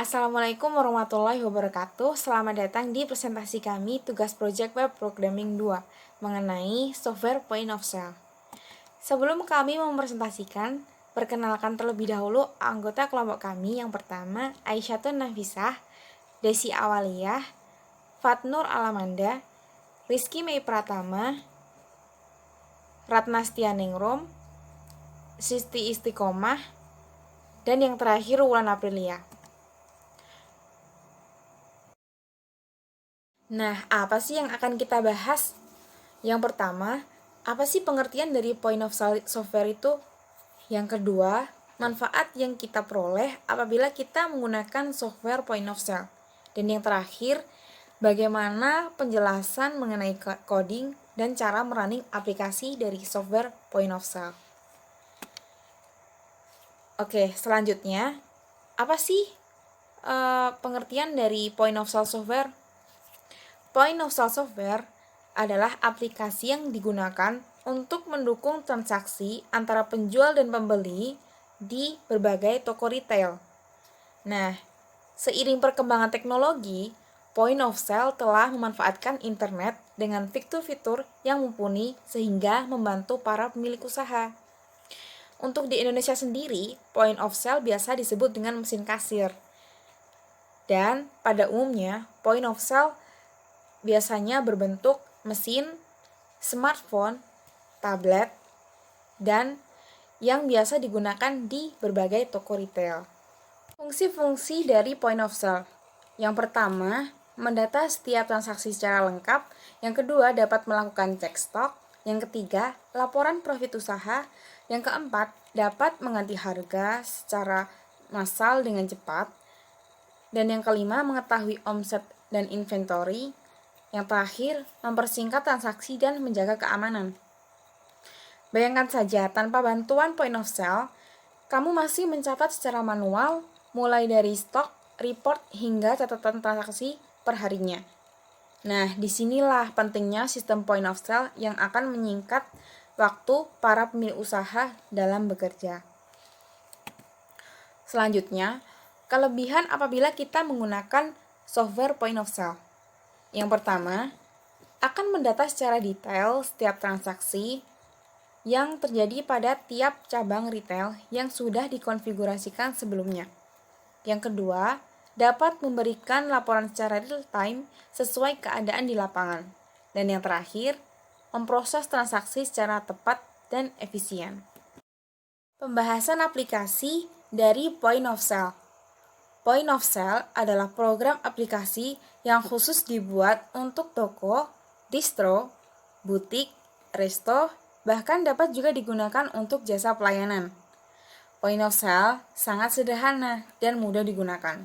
Assalamualaikum warahmatullahi wabarakatuh. Selamat datang di presentasi kami tugas Project Web Programming 2 mengenai software point of sale. Sebelum kami mempresentasikan, perkenalkan terlebih dahulu anggota kelompok kami. Yang pertama, Aisyatun Nafisah, Desi Awaliyah, Fatnur Alamanda, Rizky Mei Pratama, Ratnastia Ningrum, Sisti Istiqomah, dan yang terakhir Wulan Aprilia. Nah, apa sih yang akan kita bahas? Yang pertama, apa sih pengertian dari point of sale software itu? Yang kedua, manfaat yang kita peroleh apabila kita menggunakan software point of sale. Dan yang terakhir, bagaimana penjelasan mengenai coding dan cara merunning aplikasi dari software point of sale. Oke, selanjutnya, apa sih pengertian dari point of sale software? Point of sale software adalah aplikasi yang digunakan untuk mendukung transaksi antara penjual dan pembeli di berbagai toko retail. Nah, seiring perkembangan teknologi, point of sale telah memanfaatkan internet dengan fitur-fitur yang mumpuni sehingga membantu para pemilik usaha. Untuk di Indonesia sendiri, point of sale biasa disebut dengan mesin kasir. Dan pada umumnya, point of sale biasanya berbentuk mesin, smartphone, tablet, dan yang biasa digunakan di berbagai toko retail. Fungsi-fungsi dari point of sale. Yang pertama, mendata setiap transaksi secara lengkap. Yang kedua, dapat melakukan cek stok. Yang ketiga, laporan profit usaha. Yang keempat, dapat mengganti harga secara massal dengan cepat. Dan yang kelima, mengetahui omset dan inventory. Yang terakhir, mempersingkat transaksi dan menjaga keamanan. Bayangkan saja, tanpa bantuan point of sale, kamu masih mencatat secara manual, mulai dari stok, report, hingga catatan transaksi perharinya. Nah, disinilah pentingnya sistem point of sale yang akan menyingkat waktu para pemilik usaha dalam bekerja. Selanjutnya, kelebihan apabila kita menggunakan software point of sale. Yang pertama, akan mendata secara detail setiap transaksi yang terjadi pada tiap cabang retail yang sudah dikonfigurasikan sebelumnya. Yang kedua, dapat memberikan laporan secara real time sesuai keadaan di lapangan. Dan yang terakhir, memproses transaksi secara tepat dan efisien. Pembahasan aplikasi dari point of sale. Point of sale adalah program aplikasi yang khusus dibuat untuk toko, distro, butik, resto, bahkan dapat juga digunakan untuk jasa pelayanan. Point of sale sangat sederhana dan mudah digunakan.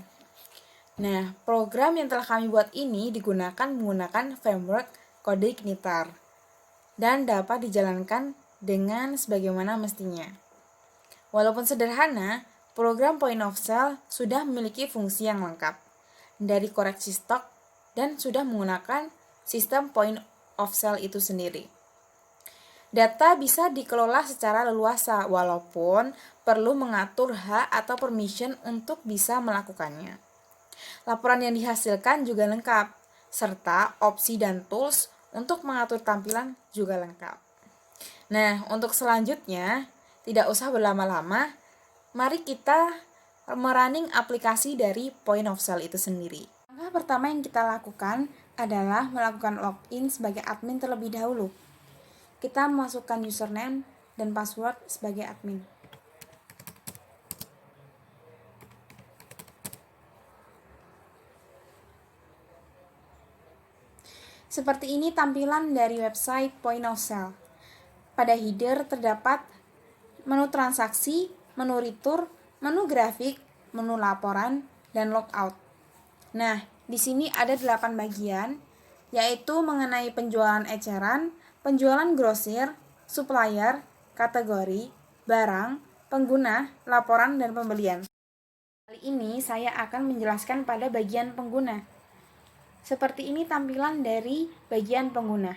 Nah, program yang telah kami buat ini digunakan menggunakan framework kode Knitter dan dapat dijalankan dengan sebagaimana mestinya. Walaupun sederhana, program point of sale sudah memiliki fungsi yang lengkap, dari koreksi stok dan sudah menggunakan sistem point of sale itu sendiri. Data bisa dikelola secara leluasa walaupun perlu mengatur hak atau permission untuk bisa melakukannya. Laporan yang dihasilkan juga lengkap, serta opsi dan tools untuk mengatur tampilan juga lengkap. Nah, untuk selanjutnya, tidak usah berlama-lama, mari kita merunning aplikasi dari point of sale itu sendiri. Langkah pertama yang kita lakukan adalah melakukan login sebagai admin terlebih dahulu. Kita memasukkan username dan password sebagai admin. Seperti ini tampilan dari website point of sale. Pada header terdapat menu transaksi, menu return, menu grafik, menu laporan, dan logout. Nah, di sini ada 8 bagian, yaitu mengenai penjualan eceran, penjualan grosir, supplier, kategori, barang, pengguna, laporan, dan pembelian. Kali ini saya akan menjelaskan pada bagian pengguna. Seperti ini tampilan dari bagian pengguna.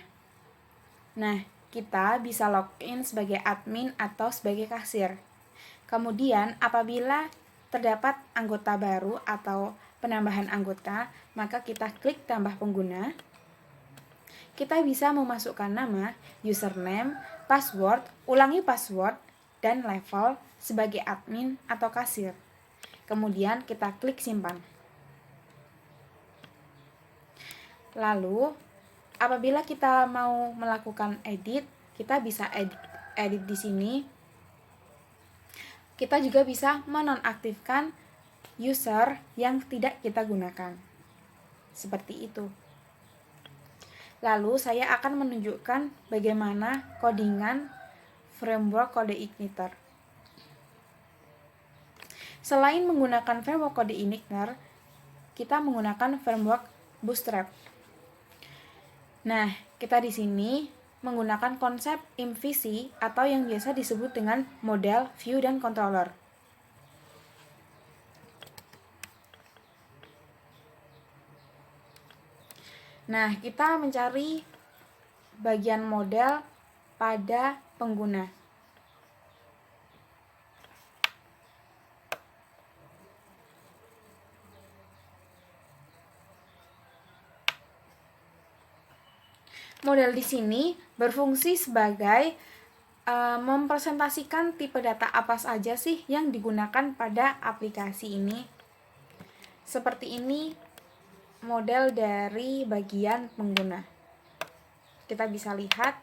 Nah, kita bisa login sebagai admin atau sebagai kasir. Kemudian, apabila terdapat anggota baru atau penambahan anggota, maka kita klik tambah pengguna. Kita bisa memasukkan nama, username, password, ulangi password, dan level sebagai admin atau kasir. Kemudian kita klik simpan. Lalu, apabila kita mau melakukan edit, kita bisa edit di sini. Kita juga bisa menonaktifkan user yang tidak kita gunakan. Seperti itu. Lalu saya akan menunjukkan bagaimana codingan framework kode igniter. Selain menggunakan framework kode igniter, kita menggunakan framework Bootstrap. Nah, kita di sini menggunakan konsep MVC atau yang biasa disebut dengan model, view, dan controller. Nah, kita mencari bagian model pada pengguna. Model di sini berfungsi sebagai mempresentasikan tipe data apa saja sih yang digunakan pada aplikasi ini. Seperti ini model dari bagian pengguna. Kita bisa lihat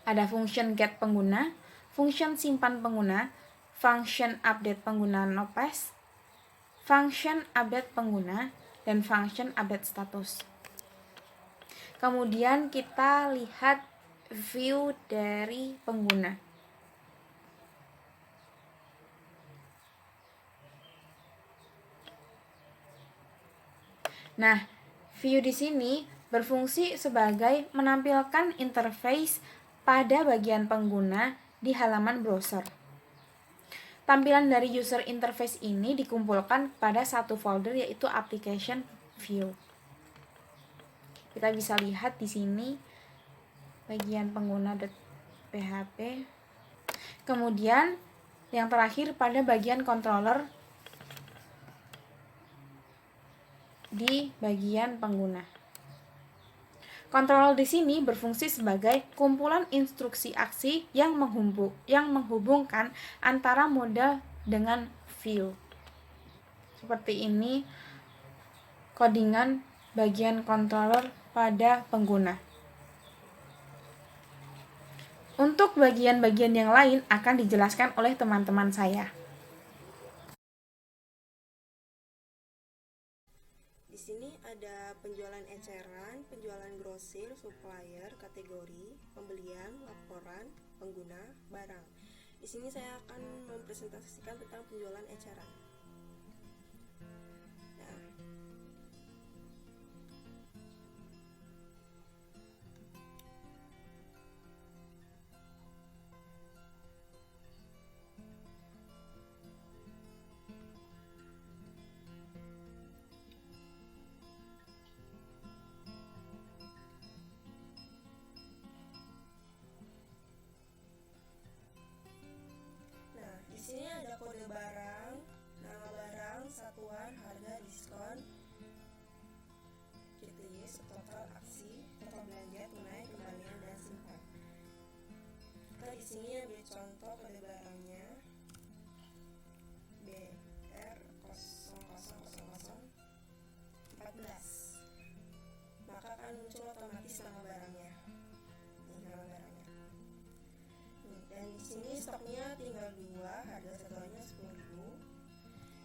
ada function get pengguna, function simpan pengguna, function update pengguna nopaste, function update pengguna, dan function update status. Kemudian kita lihat view dari pengguna. Nah, view di sini berfungsi sebagai menampilkan interface pada bagian pengguna di halaman browser. Tampilan dari user interface ini dikumpulkan pada satu folder, yaitu application view. Kita bisa lihat di sini bagian pengguna.php. Kemudian yang terakhir pada bagian controller di bagian pengguna. Controller di sini berfungsi sebagai kumpulan instruksi aksi yang menghubungkan antara model dengan view. Seperti ini codingan bagian controller pada pengguna. Untuk bagian-bagian yang lain akan dijelaskan oleh teman-teman saya. Di sini ada penjualan eceran, penjualan grosir, supplier, kategori, pembelian, laporan, pengguna, barang. Di sini saya akan mempresentasikan tentang penjualan eceran. Di sini ada kode barang, nama barang, satuan, harga, diskon, GTY, total aksi, total belanja, tunai, kembalian, dan simpan. Kita di sini ambil contoh kode barangnya BR000014. Maka akan muncul otomatis nama barangnya. Ini nama barangnya. Dan di sini stoknya tinggal 2, harga satuannya 10.000.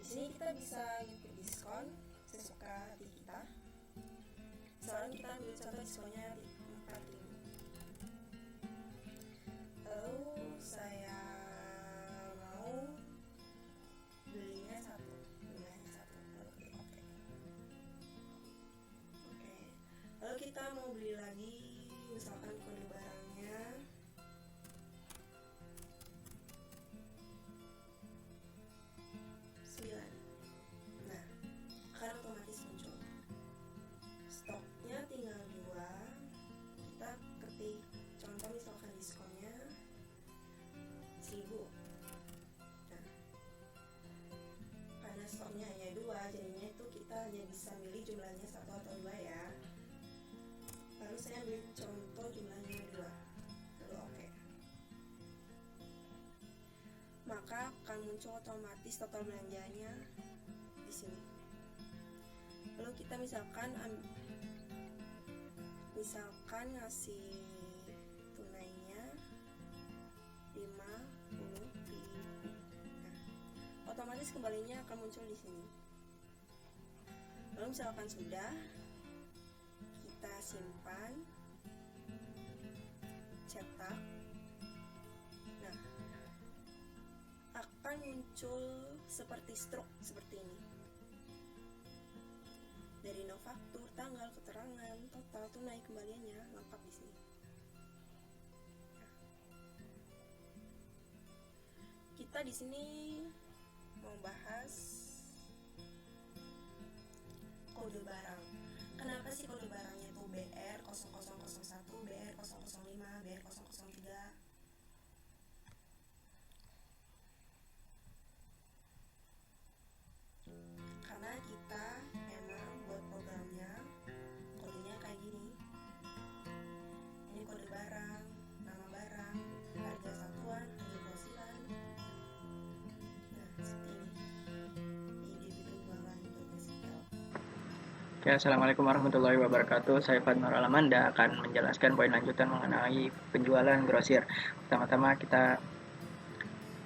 Di sini kita bisa input diskon sesuka hati kita. Misalnya kita ambil contoh diskonnya 4.000. Lalu saya mau belinya 1, jumlahnya 1. Lalu klik OK. Lalu kita mau beli lagi, misalkan kode barangnya akan otomatis muncul. Stoknya tinggal 2. Kita ketik contoh misalkan diskonnya 1.000. Nah, dua, jadinya itu kita hanya bisa milih jumlahnya 1 atau 2 ya. Lalu saya ambil contoh jumlahnya 2. Lalu oke. Maka akan muncul otomatis total belanjanya di sini. Lalu kita misalkan ngasih tunainya 50.000. Nah, otomatis kembalinya akan muncul di sini. Lalu misalkan sudah, kita simpan, cetak. Nah, akan muncul seperti struk seperti ini. Dari nofaktur, tanggal, keterangan, total, tunai, kembaliannya lengkap di sini. Nah, kita di sini mau bahas kode barang. Kenapa sih kode barangnya itu BR0001, BR005, BR003? Karena kita emang buat programnya kodenya kayak gini. Ini kode barang, nama barang, harga satuan, harga grosiran. Nah, seperti ini di dbdunjualan.sl. Oke, Assalamualaikum warahmatullahi wabarakatuh. Saya Fatmar Alamanda akan menjelaskan poin lanjutan mengenai penjualan grosir. Pertama-tama kita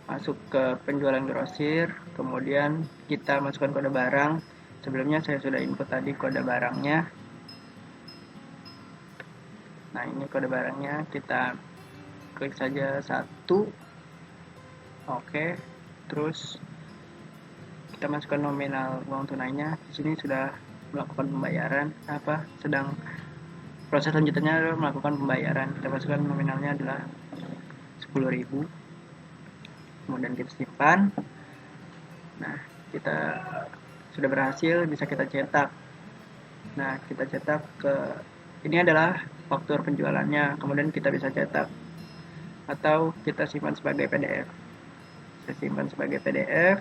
masuk ke penjualan grosir, kemudian kita masukkan kode barang. Sebelumnya saya sudah input tadi kode barangnya. Nah, ini kode barangnya, kita klik saja 1. Oke, terus kita masukkan nominal uang tunainya. Di sini sudah melakukan pembayaran, sedang proses lanjutannya adalah melakukan pembayaran. Kita masukkan nominalnya adalah 10.000. Kemudian kita simpan. Nah, kita sudah berhasil, bisa kita cetak. Nah, kita cetak ini adalah faktur penjualannya, kemudian kita bisa cetak atau kita simpan sebagai PDF. Saya simpan sebagai PDF.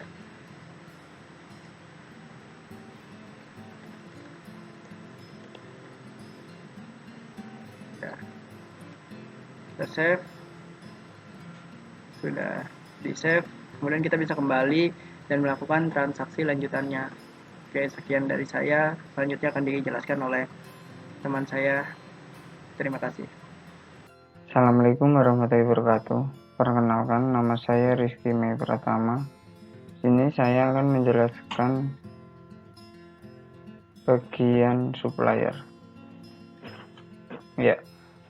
Kita save, sudah di save, kemudian kita bisa kembali dan melakukan transaksi lanjutannya. Oke, sekian dari saya, selanjutnya akan dijelaskan oleh teman saya. Terima kasih. Assalamualaikum warahmatullahi wabarakatuh. Perkenalkan, nama saya Rizky Mei Pratama. Sini saya akan menjelaskan bagian supplier. Ya,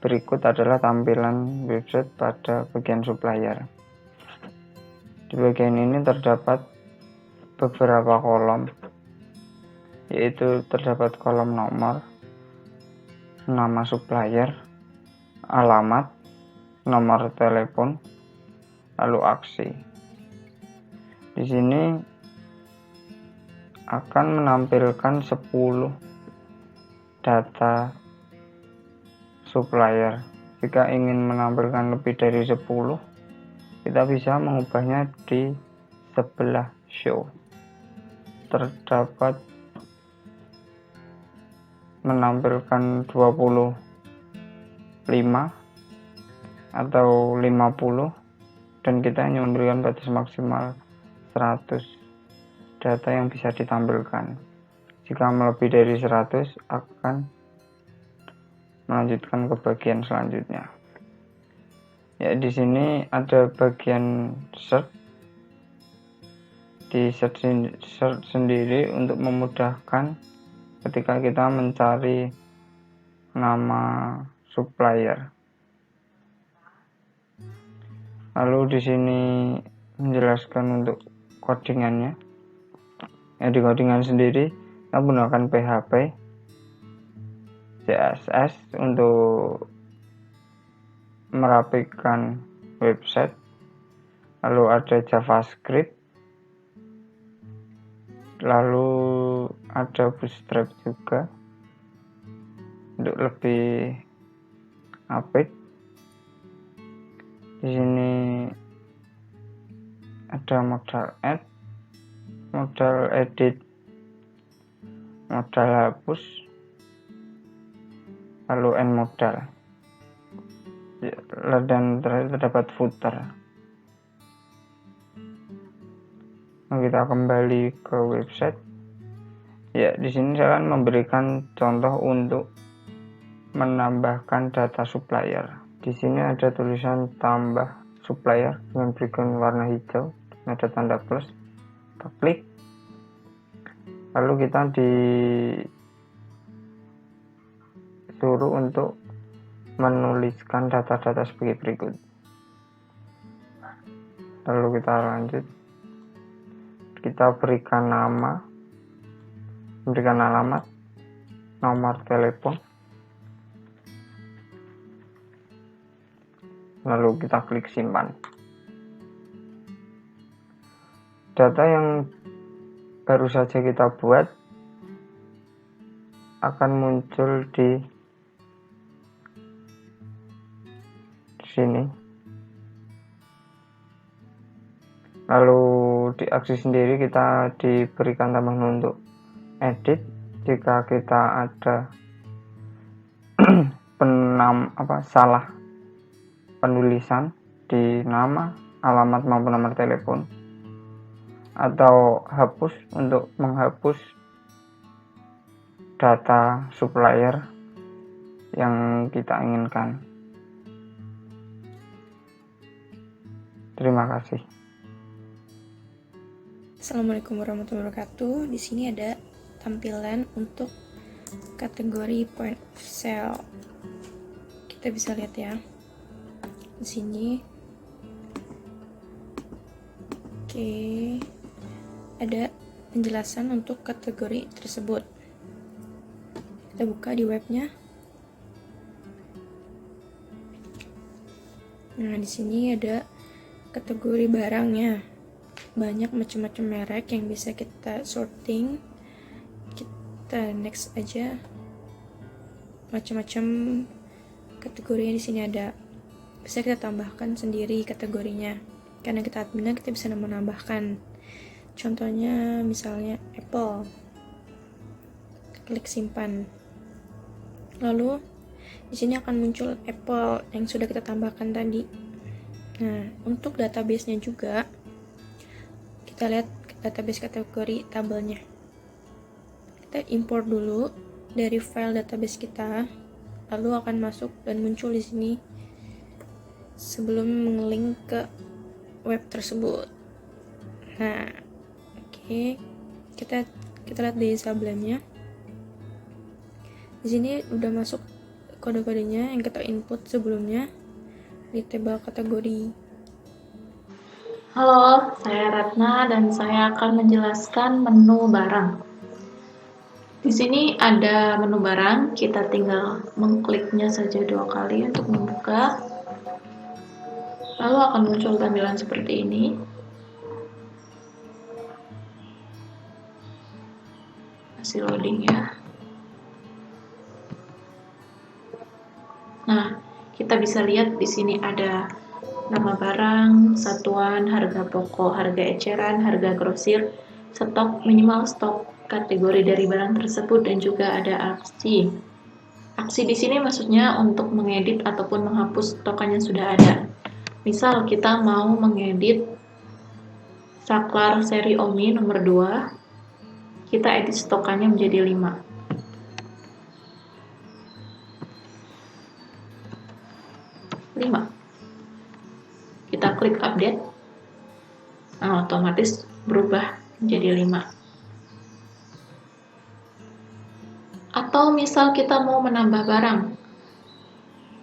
berikut adalah tampilan website pada bagian supplier. Di bagian ini terdapat beberapa kolom, yaitu terdapat kolom nomor, nama supplier, alamat, nomor telepon, lalu aksi. Di sini akan menampilkan 10 data supplier. Jika ingin menampilkan lebih dari 10, kita bisa mengubahnya di sebelah show. Terdapat menampilkan 25 atau 50, dan kita hanya memberikan batas maksimal 100 data yang bisa ditampilkan. Jika melebihi dari 100 akan melanjutkan ke bagian selanjutnya. Ya, di sini ada bagian search. Di search sendiri untuk memudahkan ketika kita mencari nama supplier. Lalu di sini menjelaskan untuk codingannya. Ya, di codingan sendiri kita menggunakan PHP, CSS untuk merapikan website, lalu ada JavaScript, lalu ada Bootstrap juga untuk lebih apik. Di sini ada modal add, modal edit modal hapus, lalu end modal, dan terakhir terdapat footer. Nah, kita kembali ke website. Ya, di sini saya akan memberikan contoh untuk menambahkan data supplier. Di sini ada tulisan tambah supplier dengan background warna hijau, ada tanda plus. Kita klik, lalu kita disuruh untuk menuliskan data-data sebagai berikut. Lalu kita lanjut, kita berikan nama, berikan alamat, nomor telepon, lalu kita klik simpan. Data yang baru saja kita buat akan muncul di sini. Lalu di aksi sendiri kita diberikan tambahan untuk edit jika kita ada salah penulisan di nama, alamat maupun nomor telepon, atau hapus untuk menghapus data supplier yang kita inginkan. Terima kasih. Assalamualaikum warahmatullahi wabarakatuh. Di sini ada tampilan untuk kategori point of sale. Kita bisa lihat ya. Di sini. Oke. Ada penjelasan untuk kategori tersebut. Kita buka di webnya. Nah, di sini ada kategori barangnya. Banyak macam-macam merek yang bisa kita sorting. Kita next aja. Macam-macam kategorinya di sini ada. Bisa kita tambahkan sendiri kategorinya. Karena kita admin, kita bisa menambahkan. Contohnya misalnya Apple. Klik simpan. Lalu di sini akan muncul Apple yang sudah kita tambahkan tadi. Nah, untuk database-nya juga kita lihat database kategori tabelnya. Kita import dulu dari file database kita, lalu akan masuk dan muncul di sini sebelum mengelink ke web tersebut. Nah, oke. Kita lihat di Sublime-nya. Di sini udah masuk kode-kodenya yang kita input sebelumnya di tabel kategori. Halo, saya Ratna dan saya akan menjelaskan menu barang. Di sini ada menu barang, kita tinggal mengkliknya saja 2 kali untuk membuka. Lalu akan muncul tampilan seperti ini. Masih loading ya. Nah, kita bisa lihat di sini ada nama barang, satuan, harga pokok, harga eceran, harga grosir, stok, minimal stok, kategori dari barang tersebut, dan juga ada aksi. Aksi di sini maksudnya untuk mengedit ataupun menghapus stokan yang sudah ada. Misal kita mau mengedit saklar seri Omi nomor 2, kita edit stokannya menjadi 5. Kita klik update, nah, otomatis berubah menjadi 5. Atau misal kita mau menambah barang,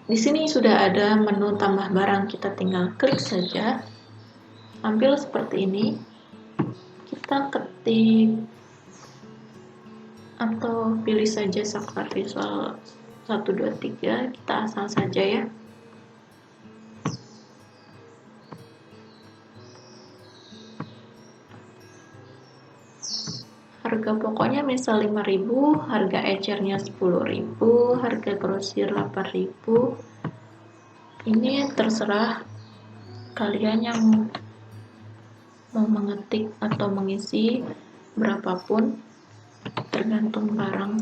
di sini sudah ada menu tambah barang, kita tinggal klik saja, tampil seperti ini. Kita ketik atau pilih saja saklar visual 1, 2, 3, kita asal saja ya. Harga pokoknya misal 5.000, harga ecernya 10.000, harga grosir 8.000. Ini terserah kalian yang mau mengetik atau mengisi berapapun. tergantung barang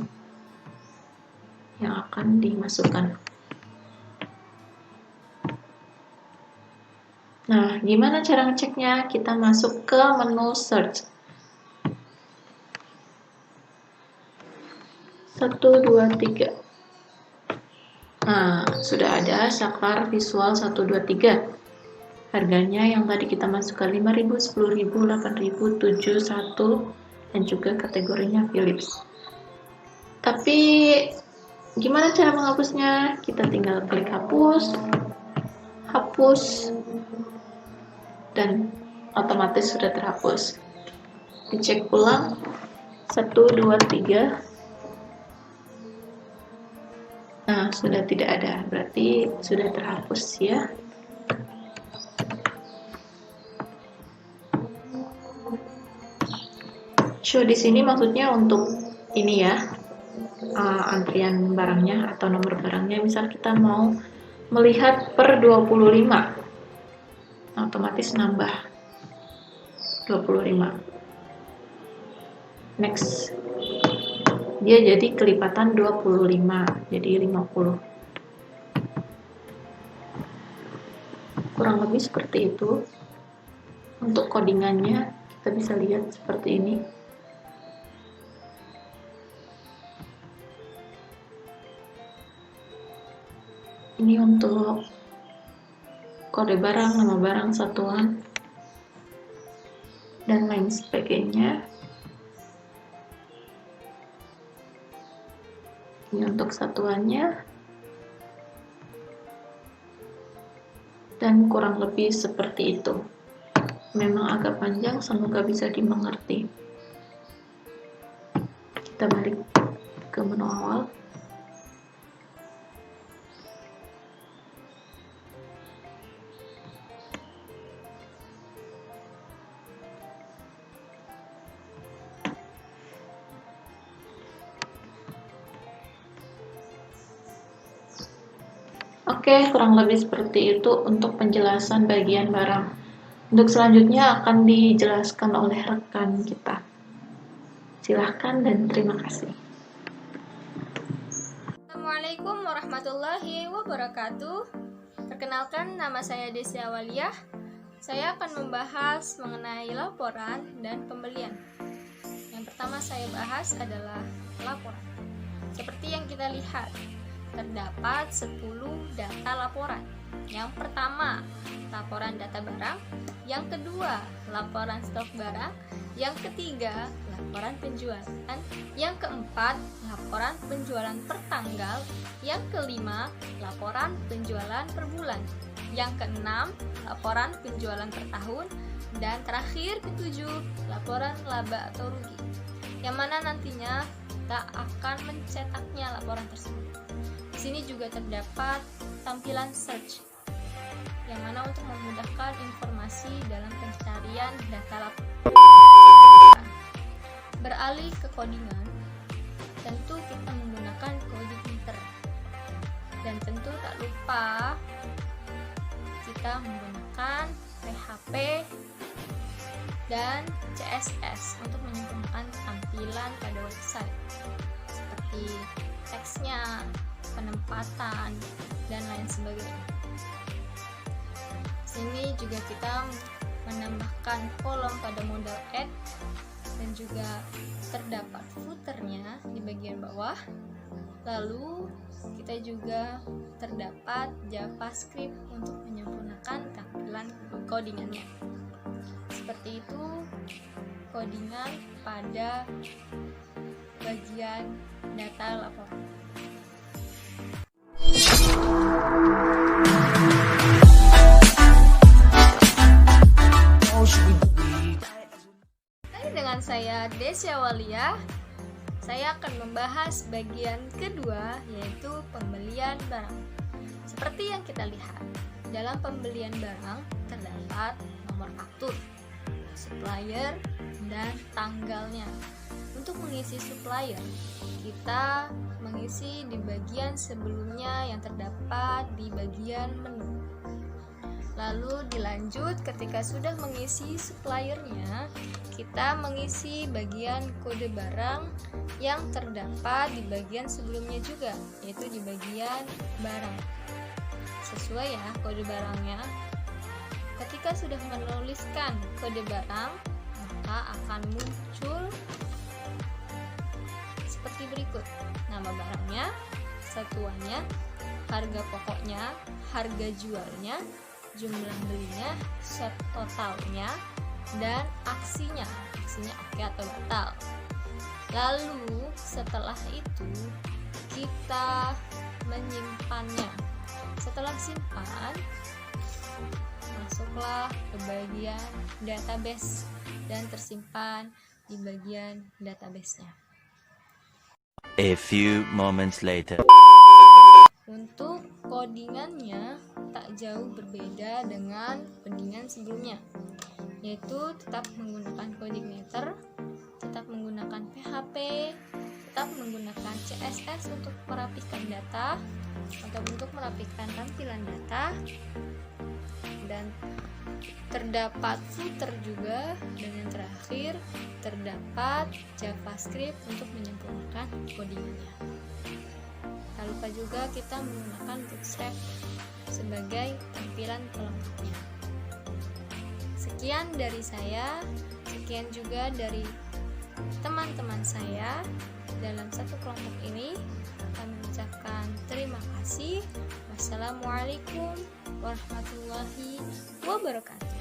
yang akan dimasukkan. Nah, gimana cara ngeceknya? Kita masuk ke menu search. 1, 2, 3. Nah, sudah ada saklar visual 1, 2, 3. Harganya yang tadi kita masukkan 5.000, 10.000, 8.000, 7, 1, dan juga kategorinya Philips. Tapi gimana cara menghapusnya? Kita tinggal klik hapus, dan otomatis sudah terhapus. Dicek ulang, 1, 2, 3. Nah, sudah tidak ada, berarti sudah terhapus ya. Show di sini maksudnya untuk ini ya, antrian barangnya atau nomor barangnya. Misal kita mau melihat per 25, otomatis nambah 25. Next, dia jadi kelipatan 25, jadi 50. Kurang lebih seperti itu. Untuk codingannya kita bisa lihat seperti ini. Ini untuk kode barang, nama barang, satuan, dan lain sebagainya. Ini untuk satuannya. Dan kurang lebih seperti itu. Memang agak panjang, semoga bisa dimengerti. Kita balik ke menu awal. Oke, kurang lebih seperti itu untuk penjelasan bagian barang. Untuk selanjutnya akan dijelaskan oleh rekan kita. Silahkan dan terima kasih. Assalamualaikum warahmatullahi wabarakatuh. Perkenalkan, nama saya Desi Awaliyah. Saya akan membahas mengenai laporan dan pembelian. Yang pertama saya bahas adalah laporan. Seperti yang kita lihat, terdapat 10 data laporan. Yang pertama, laporan data barang. Yang kedua, laporan stok barang. Yang ketiga, laporan penjualan. Yang keempat, laporan penjualan per tanggal. Yang kelima, laporan penjualan per bulan. Yang keenam, laporan penjualan per tahun. Dan terakhir, ketujuh, laporan laba atau rugi. Yang mana nantinya kita akan mencetaknya laporan tersebut. Di sini juga terdapat tampilan search, yang mana untuk memudahkan informasi dalam pencarian data laporan. Beralih ke codingan, tentu kita menggunakan coding meter. Dan tentu tak lupa kita menggunakan PHP dan CSS untuk menyempurnakan tampilan pada website, seperti teksnya, penempatan, dan lain sebagainya. Sini juga kita menambahkan kolom pada modal add, dan juga terdapat footernya di bagian bawah. Lalu kita juga terdapat JavaScript untuk menyempurnakan tampilan codingannya. Seperti itu codingan pada bagian data laporan. Dengan saya Desi Awaliyah, saya akan membahas bagian kedua, yaitu pembelian barang. Seperti yang kita lihat, dalam pembelian barang terdapat nomor faktur, supplier, dan tanggalnya. Untuk mengisi supplier, kita mengisi di bagian sebelumnya yang terdapat di bagian menu. Lalu dilanjut ketika sudah mengisi suppliernya, kita mengisi bagian kode barang yang terdapat di bagian sebelumnya juga, yaitu di bagian barang. Sesuai ya kode barangnya. Ketika sudah menuliskan kode barang, maka akan muncul seperti berikut. Nama barangnya, satuannya, harga pokoknya, harga jualnya, jumlah belinya, set totalnya, dan aksinya oke atau batal. Lalu setelah itu kita menyimpannya. Setelah simpan, masuklah ke bagian database dan tersimpan di bagian database-nya. A few moments later. Untuk codingannya tak jauh berbeda dengan codingan sebelumnya, yaitu tetap menggunakan coding meter, tetap menggunakan PHP, tetap menggunakan CSS untuk merapikan data atau untuk merapikan tampilan data, dan terdapat footer juga, dan yang terakhir terdapat JavaScript untuk menyempurnakan codingannya. Tak lupa juga kita menggunakan Bootstrap sebagai tampilan pelengkapnya. Sekian dari saya, sekian juga dari teman-teman saya dalam satu kelompok ini. Kami ucapkan terima kasih. Wassalamualaikum warahmatullahi wabarakatuh.